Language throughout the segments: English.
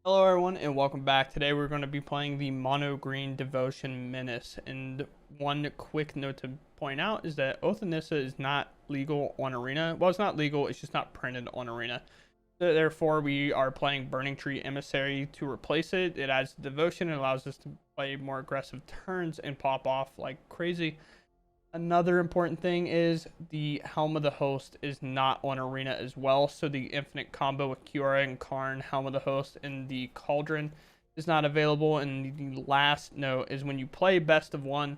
Hello everyone and welcome back. Today we're going to be playing the Mono Green Devotion Menace. And one quick note to point out is that Oath of Nissa is not legal on Arena. Well, it's not legal, it's just not printed on Arena. Therefore, we are playing Burning Tree Emissary to replace it. It adds devotion and allows us to play more aggressive turns and pop off like crazy. Another important thing is the Helm of the Host is not on Arena as well, so the infinite combo with Kiora and Karn, Helm of the Host, and the Cauldron is not available. And the last note is when you play best of one,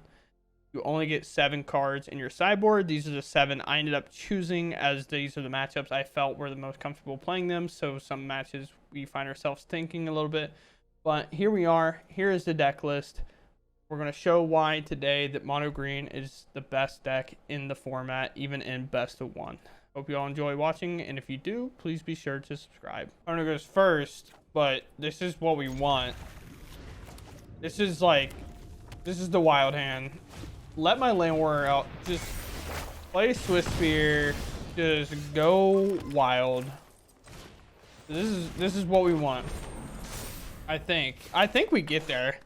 you only get 7 cards in your sideboard. These are the 7 I ended up choosing as these are the matchups I felt were the most comfortable playing them. So some matches we find ourselves thinking a little bit. But here we are. Here is the deck list. We're going to show why today that Mono Green is the best deck in the format, even in best of one. Hope you all enjoy watching, and if you do, please be sure to subscribe. Mono goes first, but this is what we want. This is the wild hand. Let my land warrior out. Just play Swiss Spear. Just go wild. This is what we want. I think we get there.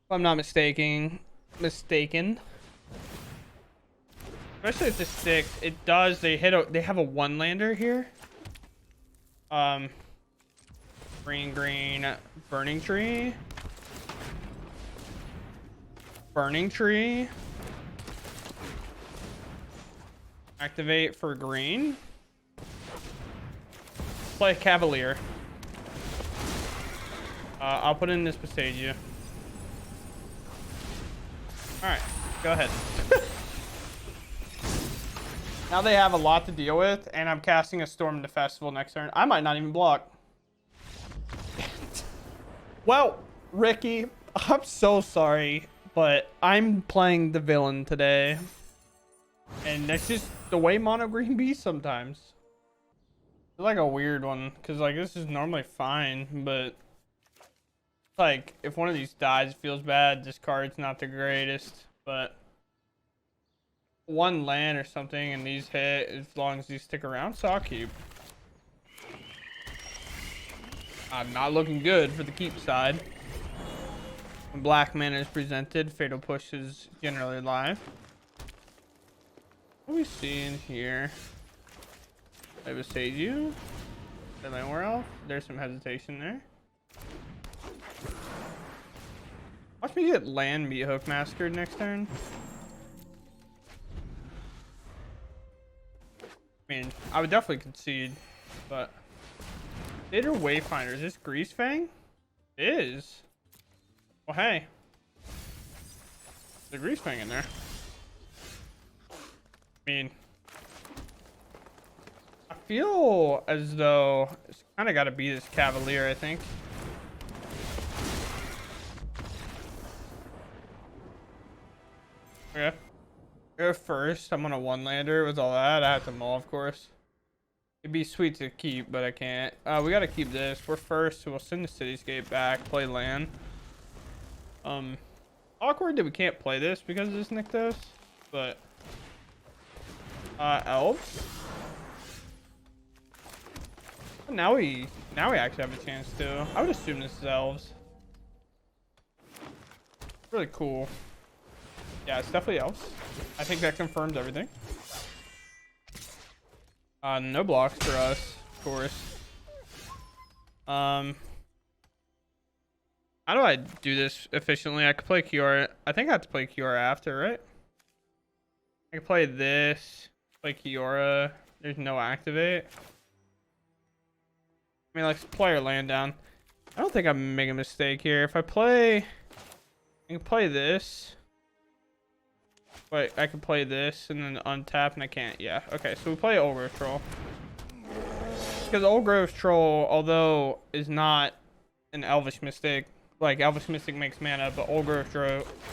If I'm not mistaken. Especially if this sticks, it does. They have a 1-lander here. Green, burning tree. Burning tree. Activate for green. Play Cavalier. I'll put in this Passagia. Alright, go ahead. Now they have a lot to deal with, and I'm casting a Storm into Festival next turn. I might not even block. Well, Ricky, I'm so sorry, but I'm playing the villain today. And that's just the way Mono Green be sometimes. It's like a weird one, because like this is normally fine, but like if one of these dies, it feels bad. This card's not the greatest, but 1 land or something and these hit as long as these stick around, so I'll keep. I'm not looking good for the keep side. When black mana is presented, Fatal Push is generally live. What are we seeing here? I have a Seiju. Anywhere else? There's some hesitation there. Watch me get land Meat Hook massacred next turn. I mean, I would definitely concede, but Later Wayfinder, is this Grease Fang? It is. Well, hey. There's a Grease Fang in there. I mean, I feel as though it's kind of got to be this Cavalier, I think. Okay. Go first. I'm on a 1-lander with all that. I have to maul, of course. It'd be sweet to keep, but I can't. We gotta keep this. We're first, so we'll send the Cityscape back, play land. Awkward that we can't play this because of this Nykthos, but elves. Now we actually have a chance to. I would assume this is elves. Really cool. Yeah, it's definitely elves. I think that confirms everything. No blocks for us, of course. How do I do this efficiently? I could play Kiora. I think I have to play Kiora after, right? I can play this, play Kiora. There's no activate. I mean, let's play our land down. I don't think I'm making a mistake here. If I can play this. Wait, I can play this and then untap, and I can't. Yeah, okay, so we play Old Growth Troll. Because Old Growth Troll, although is not an Elvish Mystic, like Elvish Mystic makes mana, but Old Growth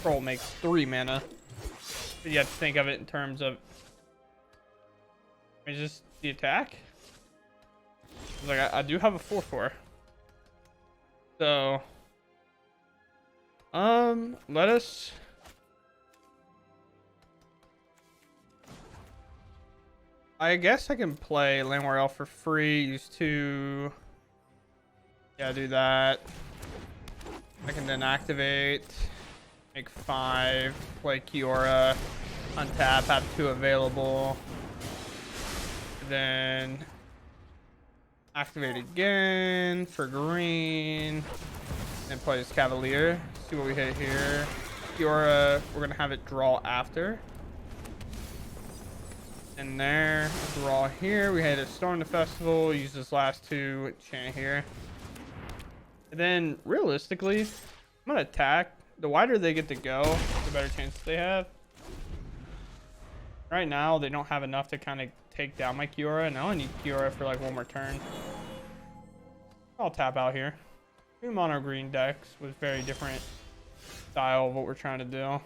Troll makes 3 mana. But you have to think of it in terms of, is this the attack? Like, I do have a 4/4. So, let us. I guess I can play Land Warrior for free, use 2. Yeah, do that. I can then activate, make 5, play Kiora, untap, have 2 available. Then activate again for green. And play this Cavalier. See what we hit here. Kiora, we're gonna have it draw after. And there, draw here. We had a Storm the Festival. Use this last 2 chant here. And then realistically, I'm gonna attack. The wider they get to go, the better chances they have. Right now, they don't have enough to kind of take down my Kiora, and I only need Kiora for like 1 more turn. I'll tap out here. 2 mono green decks with very different style of what we're trying to do.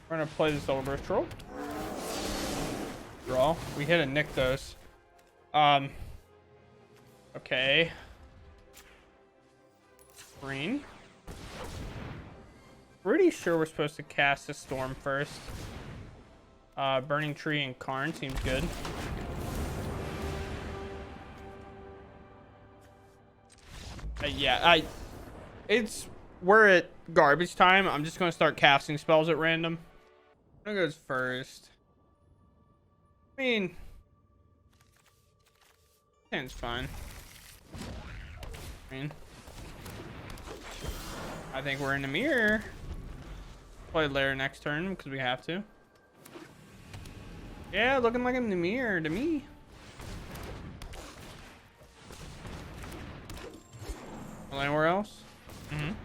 We're gonna play this Overgrowth Troll. Draw. We hit a Nykthos. Okay. Green. Pretty sure we're supposed to cast a Storm first. Burning Tree and Karn seems good. Yeah, we're at garbage time. I'm just gonna start casting spells at random. Who goes first? I mean, hand's fine. I think we're in the mirror. Play Lair next turn because we have to. Yeah, looking like I'm in the mirror to me. Anywhere else? I'm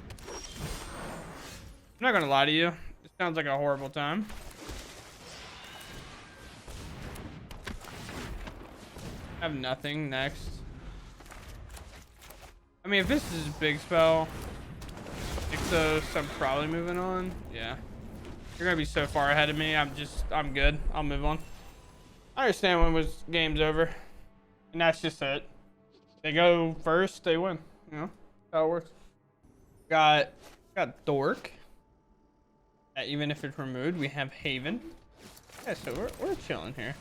not gonna lie to you. It sounds like a horrible time. I have nothing next. I mean, if this is a big spell, Nykthos, I'm probably moving on. Yeah. You're gonna be so far ahead of me. I'm good. I'll move on. I understand when this game's over. And that's just it. They go first, they win. You know how it works. Got Dork. Even if it's removed, we have Haven. Yeah, so we're chilling here.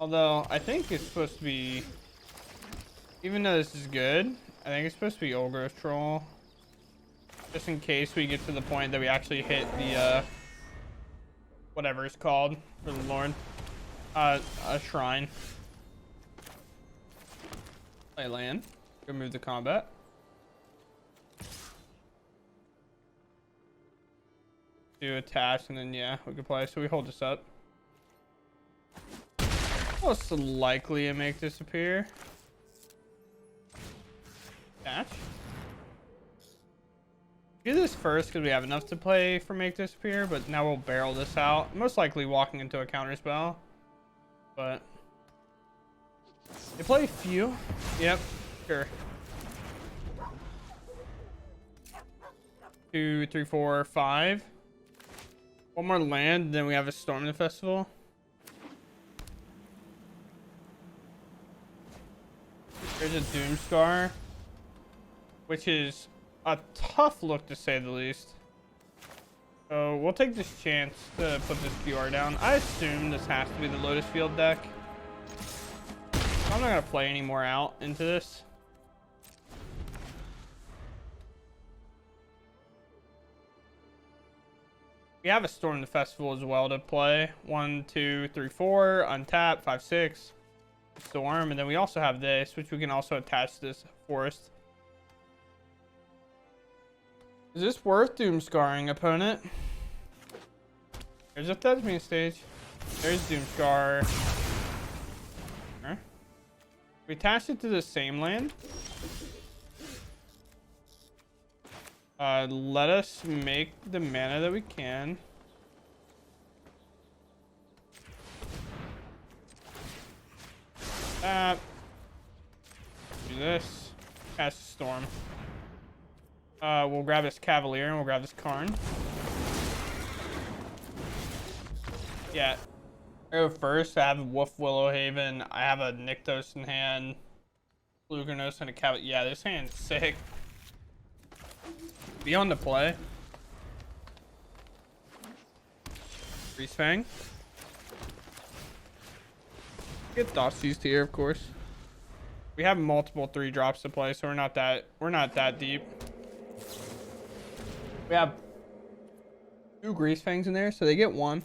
Although I think it's supposed to be, even though this is good, I think it's supposed to be Overgrowth Troll. Just in case we get to the point that we actually hit the whatever it's called for the Lord. A shrine. Play land. Go move the combat. Do attach, and then yeah, we can play. So we hold this up. Most likely to make disappear. Attach. Do this first because we have enough to play for make disappear, but now we'll barrel this out. Most likely walking into a counter spell. But they play few. Yep, sure. 2, 3, 4, 5. 1 more land, then we have a Storm the Festival. There's a Doomscar, which is a tough look to say the least. So we'll take this chance to put this QR down. I assume this has to be the Lotus Field deck. I'm not gonna play any more out into this. We have a Storm the Festival as well to play. 1, 2, 3, 4, untap, 5, 6. Storm, and then we also have this, which we can also attach to this forest. Is this worth Doomscarring, opponent? There's a Thesmian stage. There's Doomscar. Okay. We attach it to the same land. Let us make the mana that we can. Do this. Cast Storm. We'll grab this Cavalier and we'll grab this Karn. Yeah. I go first. I have a Wolf Willowhaven. I have a Nykthos in hand. Lugernos and a Cavalier. Yeah, this hand's sick. Be on the play. Grease Fang. Get Thoughtseize here, of course. We have multiple 3-drops to play, so we're not that deep. We have 2 Grease Fangs in there, so they get 1.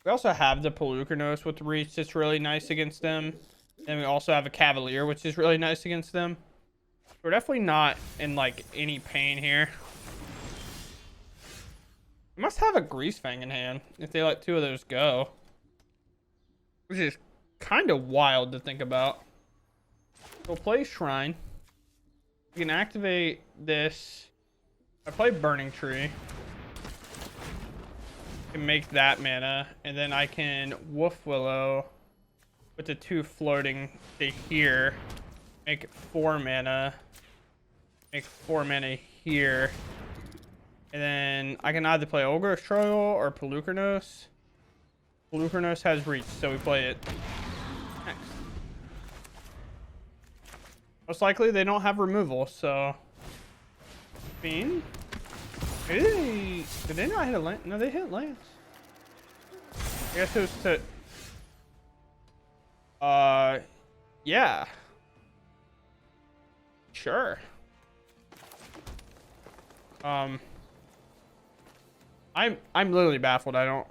We also have the Pelucranos with Reach that's really nice against them. And we also have a Cavalier, which is really nice against them. We're definitely not in like any pain here. We must have a Grease Fang in hand if they let 2 of those go. Which is kind of wild to think about. We'll play Shrine. We can activate this. I play Burning Tree. Can make that mana, and then I can Wolf Willow with the 2 floating to here. Make 4 mana. Make 4 mana here. And then I can either play Ogre Struggle or Pelucranos. Pelucranos has reach, so we play it next. Most likely they don't have removal, so. Fiend? Did they not hit a lance? No, they hit lance. I guess it was to. Yeah. Sure. I'm literally baffled. I don't.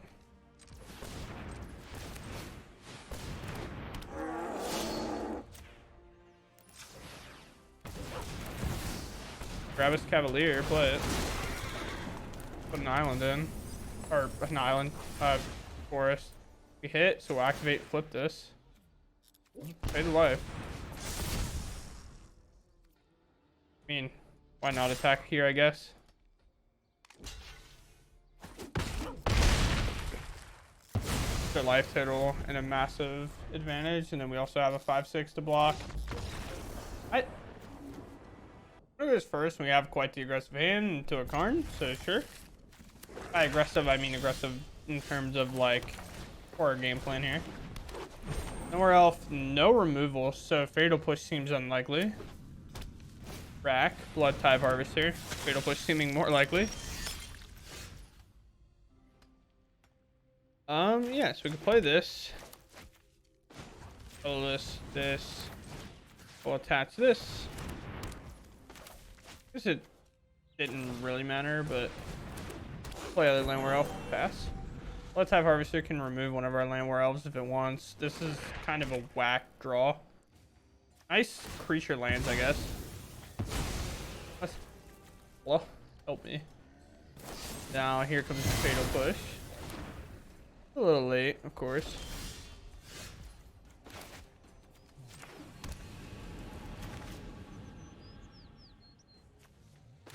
Grab us Cavalier, play it. Put an island in. Or an island. Forest. We hit, so we'll activate, flip this. Pay the life. I mean, why not attack here, I guess? Their life total and a massive advantage, and then we also have a 5/6 to block. I'm gonna go this first. We have quite the aggressive hand into a Karn, so sure. By aggressive, I mean aggressive in terms of like for our game plan here. Nowhere else, no removal, so Fatal Push seems unlikely. Rack, Blood Tithe Harvester, Fatal Push seeming more likely. Yeah, so we can play this. Pull this. We'll attach this. I guess it didn't really matter, but play other Landware Elf, pass. Blood Tithe Harvester can remove one of our Landware Elves if it wants. This is kind of a whack draw. Nice creature lands, I guess. Well, help me. Now here comes the Fatal Push. A little late, of course.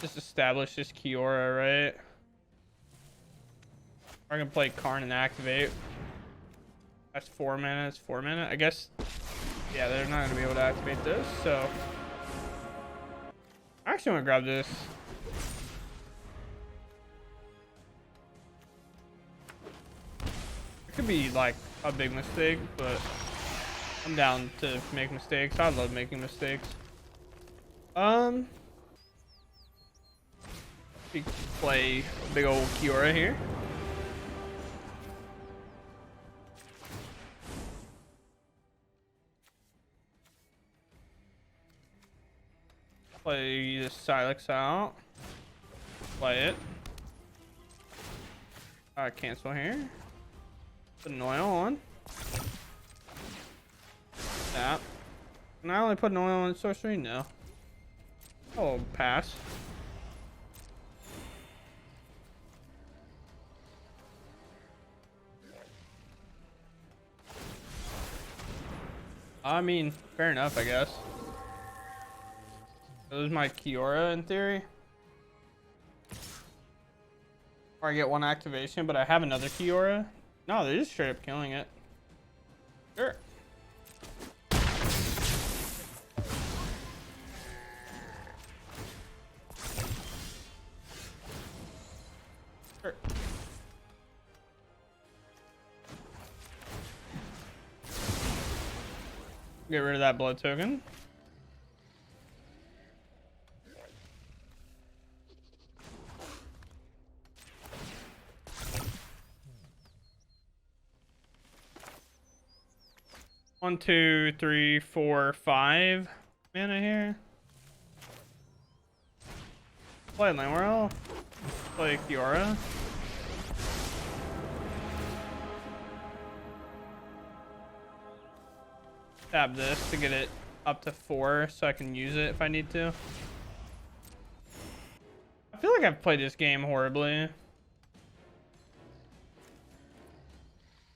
Just establish this Kiora, right? I'm gonna play Karn and activate. That's 4 mana. It's 4 mana. I guess. Yeah, they're not gonna be able to activate this, so. I actually want to grab this. It could be like a big mistake, but I'm down to make mistakes. I love making mistakes. We play big old Kiora here. Play the Silex out. Play it. Cancel here. Put an oil on. Tap. Can I only put an oil on sorcery? No. Oh, pass. I mean, fair enough, I guess. This is my Kiora in theory. Or I get 1 activation, but I have another Kiora. No, they're just straight up killing it. Sure. Sure. Get rid of that blood token. 1, 2, 3, 4, 5 mana here. Play Lamorel. Play Kiora. Tap this to get it up to 4 so I can use it if I need to. I feel like I've played this game horribly.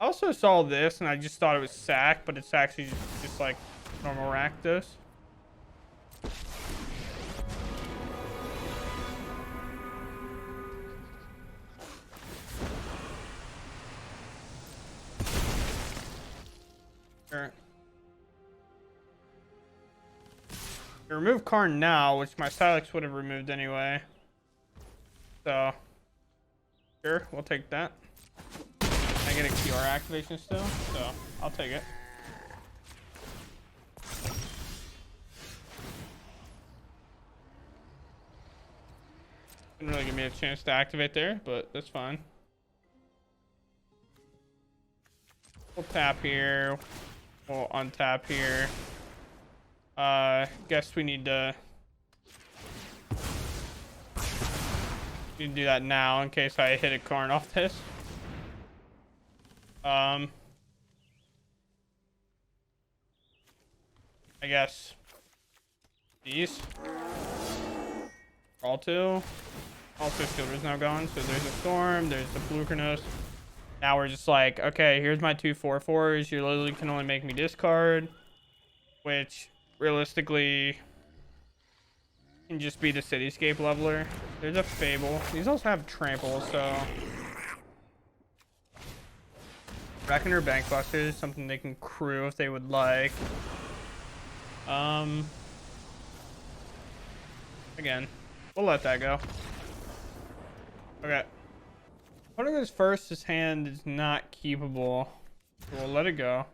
I also saw this and I just thought it was sack, but it's actually just like normal Rakdos. Sure. You remove Karn now, which my Silex would have removed anyway. So, sure, we'll take that. I get a QR activation still, so I'll take it. Didn't really give me a chance to activate there, but that's fine. We'll tap here. We'll untap here. Guess we need to do that now in case I hit a Karn off this. I guess these all two. Also, Fielder's now gone, so there's a Storm, there's the Blukernos. Now we're just like, okay, here's my 2 4/4s. You literally can only make me discard, which realistically can just be the Cityscape leveler. There's a Fable. These also have Trample, so Reckoner Bankbuster is something they can crew if they would like. Again, we'll let that go. Okay. Putting this first, this hand is not keepable. So we'll let it go.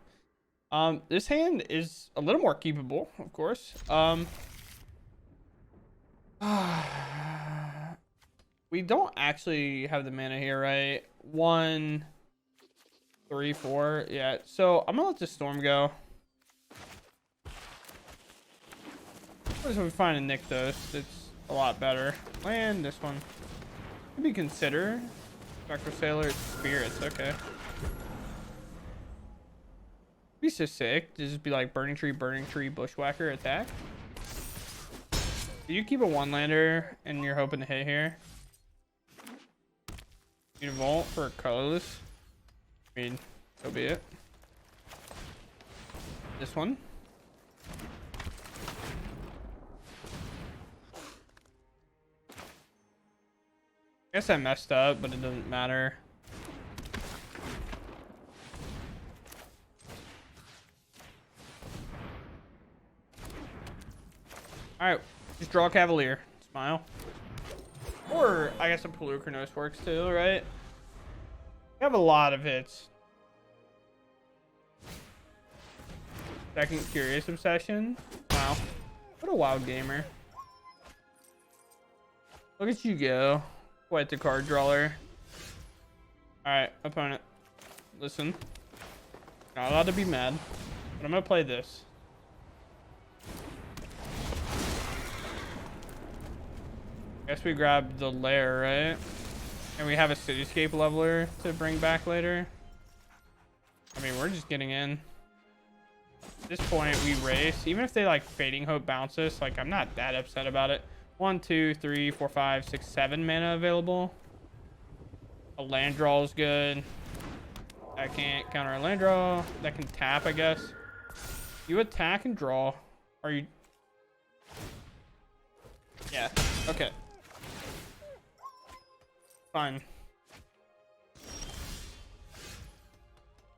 This hand is a little more keepable, of course. We don't actually have the mana here, right? 1, 3, 4. Yeah, so I'm gonna let the Storm go. What if we find a Nykthos? It's a lot better. Land this one. Maybe consider Dr. Sailor Spirits. Okay. Be so sick. Just be like Burning Tree, Bushwhacker attack. Do you keep a 1-lander and you're hoping to hit here? You Vault for a colorless. I mean, so be it. This one. I guess I messed up, but it doesn't matter. Alright, just draw a Cavalier. Smile. Or, I guess a Pelucranos works too, right? We have a lot of hits. Second Curious Obsession. Wow. What a wild gamer. Look at you go. Quite the card drawer. Alright, opponent. Listen. Not allowed to be mad. But I'm gonna play this. Guess we grab the lair, right? And we have a Cityscape leveler to bring back later. I mean, we're just getting in. At this point, we race. Even if they like Fading Hope bounce us, like I'm not that upset about it. 1, 2, 3, 4, 5, 6, 7 mana available. A land draw is good. I can't counter a land draw. That can tap, I guess. You attack and draw. Are you? Yeah. Okay. Fine.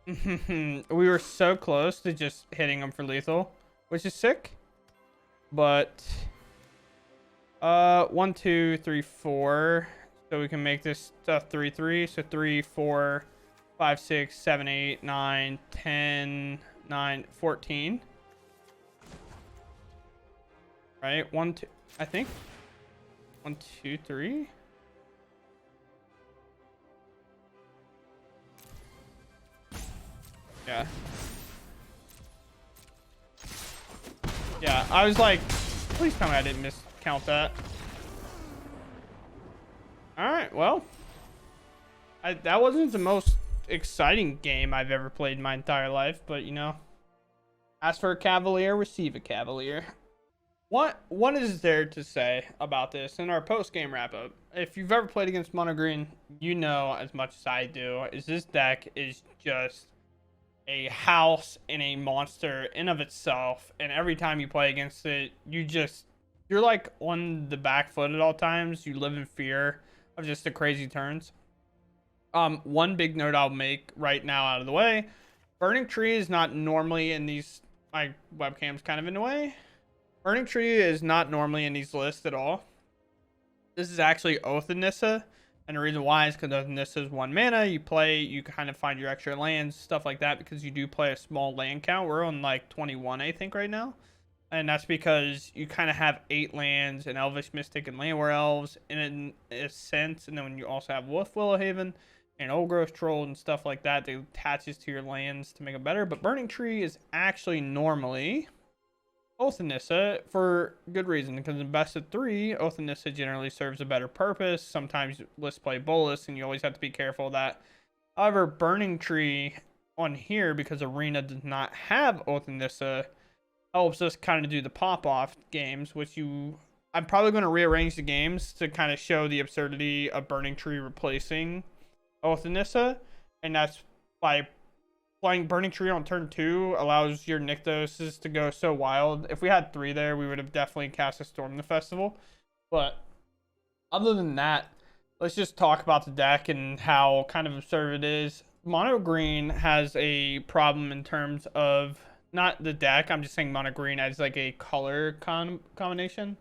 We were so close to just hitting him for lethal, which is sick. But 1, 2, 3, 4. So we can make this 3/3. So 3, 4, 5, 6, 7, 8, 9, 10, 9, 14. Right? 1, 2. I think 1, 2, 3. Yeah. Yeah, I was like, please tell me I didn't miscount that. All right, well, that wasn't the most exciting game I've ever played in my entire life, but you know, ask for a Cavalier, receive a Cavalier. What is there to say about this in our post game wrap up? If you've ever played against Mono Green, you know as much as I do. Is this deck is just a house and a monster in of itself, and every time you play against it, you're like on the back foot at all times. You live in fear of just the crazy turns. One big note I'll make right now out of the way: Burning Tree is not normally in these. My webcam's kind of in the way. Burning Tree is not normally in these lists at all. This is actually Oath of Nissa, and the reason why is because Oath of Nissa is 1 mana. You play, you kind of find your extra lands, stuff like that, because you do play a small land count. We're on like 21, I think, right now. And that's because you kind of have 8 lands, and Elvish Mystic and Landware Elves in a sense, and then when you also have Wolf Willowhaven and Old Growth Troll and stuff like that, that attaches to your lands to make it better. But Burning Tree is actually normally Oath of Nissa for good reason, because in best of 3, Oath of Nissa generally serves a better purpose. Sometimes lists play Bolus, and you always have to be careful of that. However, Burning Tree on here, because Arena does not have Oath of Nissa, helps us kind of do the pop-off games, which I'm probably going to rearrange the games to kind of show the absurdity of Burning Tree replacing Oath of Nissa, and that's by playing Burning Tree on turn 2 allows your Nykthoses to go so wild. If we had 3 there, we would have definitely cast a Storm the Festival. But other than that, let's just talk about the deck and how kind of absurd it is. Mono Green has a problem in terms of not the deck. I'm just saying Mono Green as like a color combination.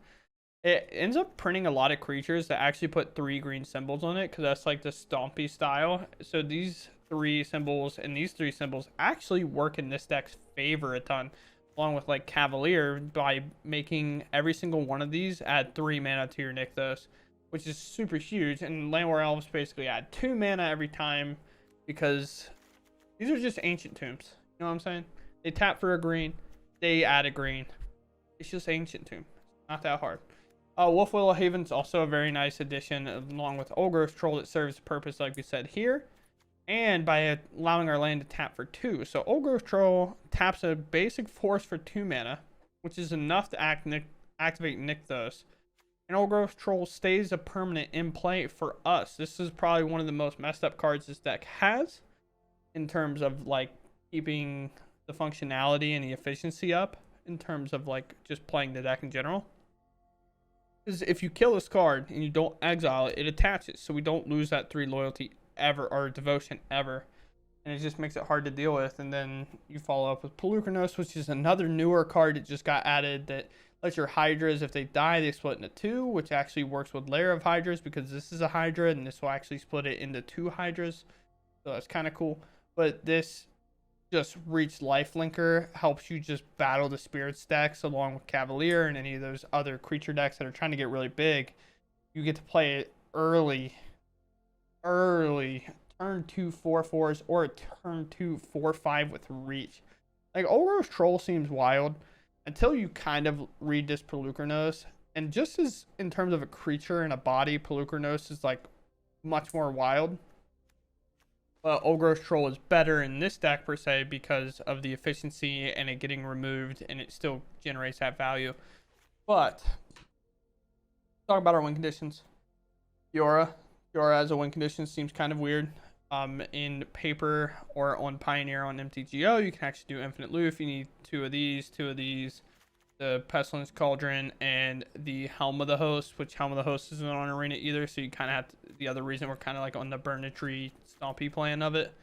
It ends up printing a lot of creatures that actually put 3 green symbols on it, because that's like the Stompy style. So these 3 symbols and these 3 symbols actually work in this deck's favor a ton, along with like Cavalier, by making every single one of these add 3 mana to your Nykthos, which is super huge. And Landware Elves basically add 2 mana every time, because these are just ancient tombs. You know what I'm saying? They tap for a green, they add a green. It's just ancient tomb. Not that hard. Wolf Willowhaven's also a very nice addition, along with Old Growth Troll, that serves the purpose like we said here, and by allowing our land to tap for 2. So Old Growth Troll taps a basic force for 2 mana, which is enough to activate Nykthos. And Old Growth Troll stays a permanent in play for us. This is probably one of the most messed up cards this deck has, in terms of like keeping the functionality and the efficiency up, in terms of like just playing the deck in general. Because if you kill this card and you don't exile it, it attaches, so we don't lose that 3 loyalty ever, or devotion ever, and it just makes it hard to deal with. And then you follow up with Pelucranos, which is another newer card that just got added that lets your Hydras, if they die, they split into 2, which actually works with Lair of Hydras, because this is a Hydra and this will actually split it into 2 Hydras, so that's kind of cool. But this just Reach Lifelinker helps you just battle the Spirits decks along with Cavalier and any of those other creature decks that are trying to get really big. You get to play it early turn 2 4/4s or a turn 2 4/5 with Reach. Like, Old Growth Troll seems wild until you kind of read this Pelucranos, and just as in terms of a creature and a body, Pelucranos is like much more wild. But Old Growth Troll is better in this deck per se because of the efficiency and it getting removed, and it still generates that value. But talk about our win conditions. Fiora as a win condition seems kind of weird. In paper or on Pioneer on MTGO, you can actually do Infinite Loof. You need 2 of these, the Pestilence Cauldron, and the Helm of the Host, which Helm of the Host isn't on Arena either, so you kind of have to, the other reason we're kind of like on the Burn Tree Stompy plan of it.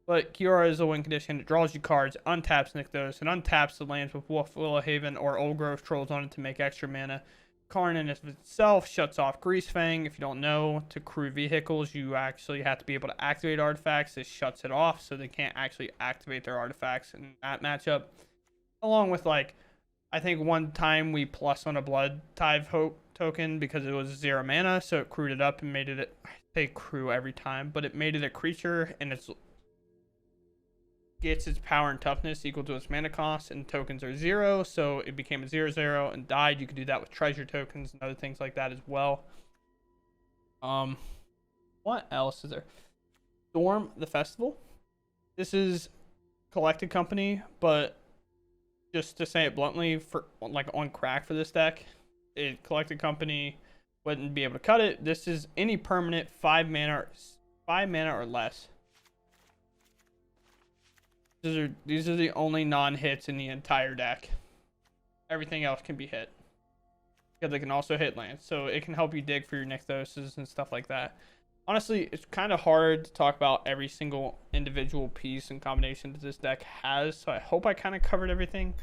But Kiora is a win condition. It draws you cards, untaps Nykthos, and untaps the lands with Wolf Willowhaven or Old Growth Trolls on it to make extra mana. Karn in itself shuts off Greasefang. If you don't know, to crew vehicles, you actually have to be able to activate artifacts. This shuts it off, so they can't actually activate their artifacts in that matchup. Along with, like, I think one time we plus on a Blood Tithe token because it was 0 mana, so it crewed it up and made it, I say crew every time, but it made it a creature, and it's gets its power and toughness equal to its mana cost, and tokens are 0, so it became a 0/0 and died. You could do that with treasure tokens and other things like that as well. What else is there? Storm the Festival. This is collected company, but just to say it bluntly, for like on crack for this deck, it collected company wouldn't be able to cut it. This is any permanent 5 mana or less. These are the only non-hits in the entire deck. Everything else can be hit, because they can also hit lands, so it can help you dig for your Nykthoses and stuff like that. Honestly, it's kind of hard to talk about every single individual piece and combination that this deck has, so I hope I kind of covered everything.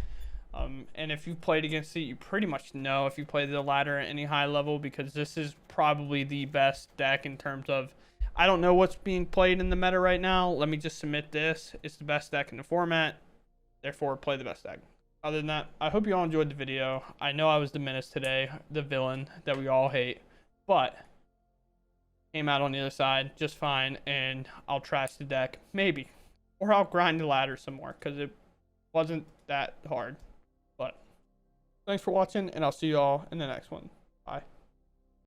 And if you've played against it, you pretty much know if you play the ladder at any high level, because this is probably the best deck in terms of, I don't know what's being played in the meta right now. Let me just submit this. It's the best deck in the format. Therefore, play the best deck. Other than that, I hope you all enjoyed the video. I know I was the menace today, the villain that we all hate, but came out on the other side just fine, and I'll trash the deck, maybe. Or I'll grind the ladder some more, because it wasn't that hard. But thanks for watching, and I'll see you all in the next one. Bye.